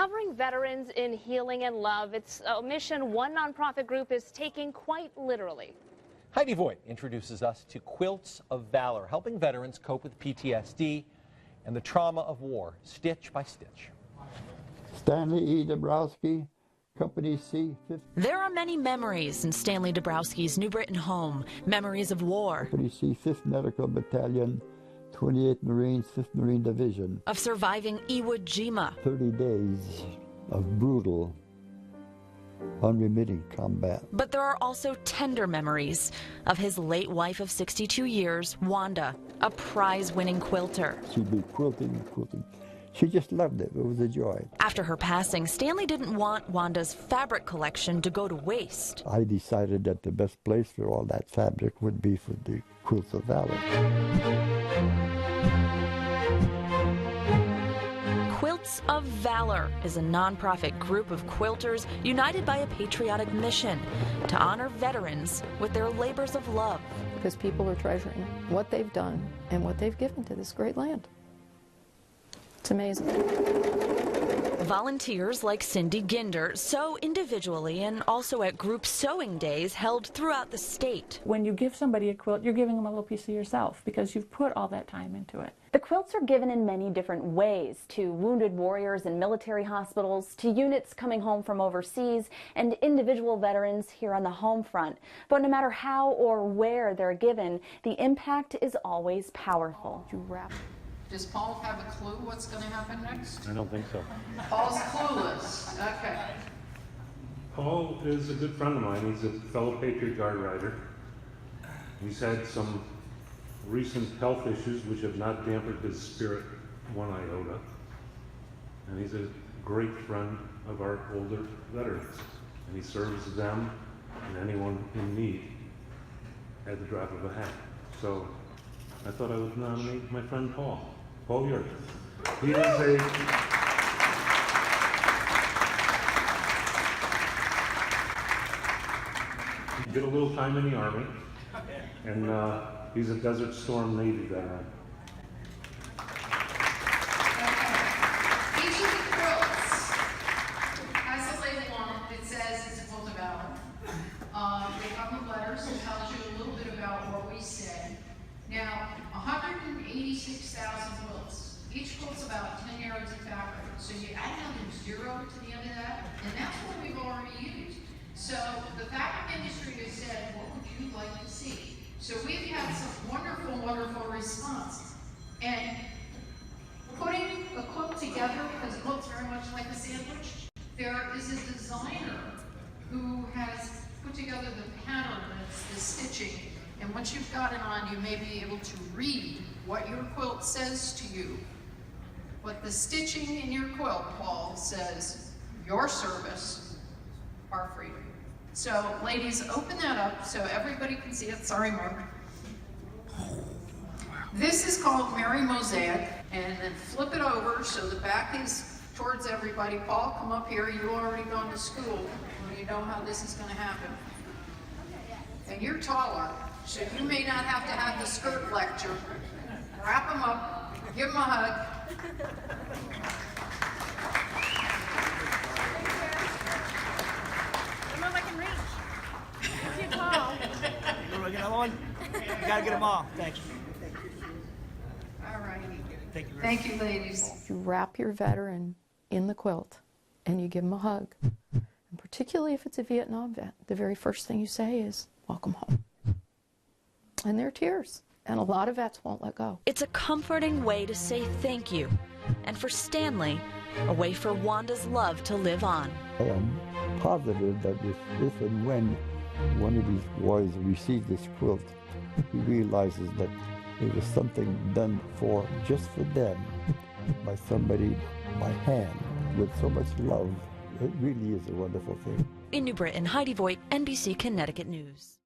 Covering veterans in healing and love, it's a mission one nonprofit group is taking quite literally. Heidi Voigt introduces us to Quilts of Valor, helping veterans cope with PTSD and the trauma of war, stitch by stitch. Stanley E. Dabrowski, Company C. There are many memories in Stanley Dabrowski's New Britain home, memories of war. Company C, 5th Medical Battalion, 28th Marines, 5th Marine Division. Of surviving Iwo Jima. 30 days of brutal, unremitting combat. But there are also tender memories of his late wife of 62 years, Wanda, a prize-winning quilter. She'd be quilting. She just loved it. It was a joy. After her passing, Stanley didn't want Wanda's fabric collection to go to waste. I decided that the best place for all that fabric would be for the Quilts of Valor. Quilts of Valor is a nonprofit group of quilters united by a patriotic mission to honor veterans with their labors of love. Because people are treasuring what they've done and what they've given to this great land. It's amazing. Volunteers like Cindy Ginder sew individually and also at group sewing days held throughout the state. When you give somebody a quilt, you're giving them a little piece of yourself because you've put all that time into it. The quilts are given in many different ways, to wounded warriors in military hospitals, to units coming home from overseas, and individual veterans here on the home front. But no matter how or where they're given, the impact is always powerful. You wrap. Does Paul have a clue what's going to happen next? I don't think so. Paul's clueless. Okay. Paul is a good friend of mine. He's a fellow Patriot Guard rider. He's had some recent health issues which have not dampened his spirit one iota. And he's a great friend of our older veterans. And he serves them and anyone in need at the drop of a hat. So I thought I would nominate my friend Paul. Paul York. He is a did a little time in the Army, and he's a Desert Storm Navy veteran. Each of the quilts has a label on it that says it's a quilt of valor. They come with letters that tells you a little bit about what we say. Now, 186,000 quilts. Each quilt's about 10 yards of fabric. So you add another 0 to the end of that, and that's what we've already used. So the fabric industry has said, what would you like to see? So we've had some wonderful, wonderful response. And putting a quilt together, because it looks very much like a sandwich, there is a designer who has put together the pattern, that's the stitching. And once you've got it on, you may be able to read what your quilt says to you. But the stitching in your quilt, Paul, says, your service, our freedom. So, ladies, open that up so everybody can see it. Sorry, Mark. This is called Mary Mosaic, and then flip it over so the back is towards everybody. Paul, come up here. You've already gone to school. You know how this is going to happen. And you're taller, so you may not have to have the skirt lecture. Wrap them up, give them a hug. I don't know if I can reach. It's too tall. You want to get another one? You got to get them all. Thank you. All righty. Thank you. Thank you, ladies. You wrap your veteran in the quilt and you give him a hug. And particularly if it's a Vietnam vet, the very first thing you say is, welcome home. And there are tears. And a lot of vets won't let go. It's a comforting way to say thank you. And for Stanley, a way for Wanda's love to live on. I am positive that if and when one of these boys receives this quilt, he realizes that it was something done just for them, by somebody by hand, with so much love. It really is a wonderful thing. In New Britain, Heidi Voigt, NBC Connecticut News.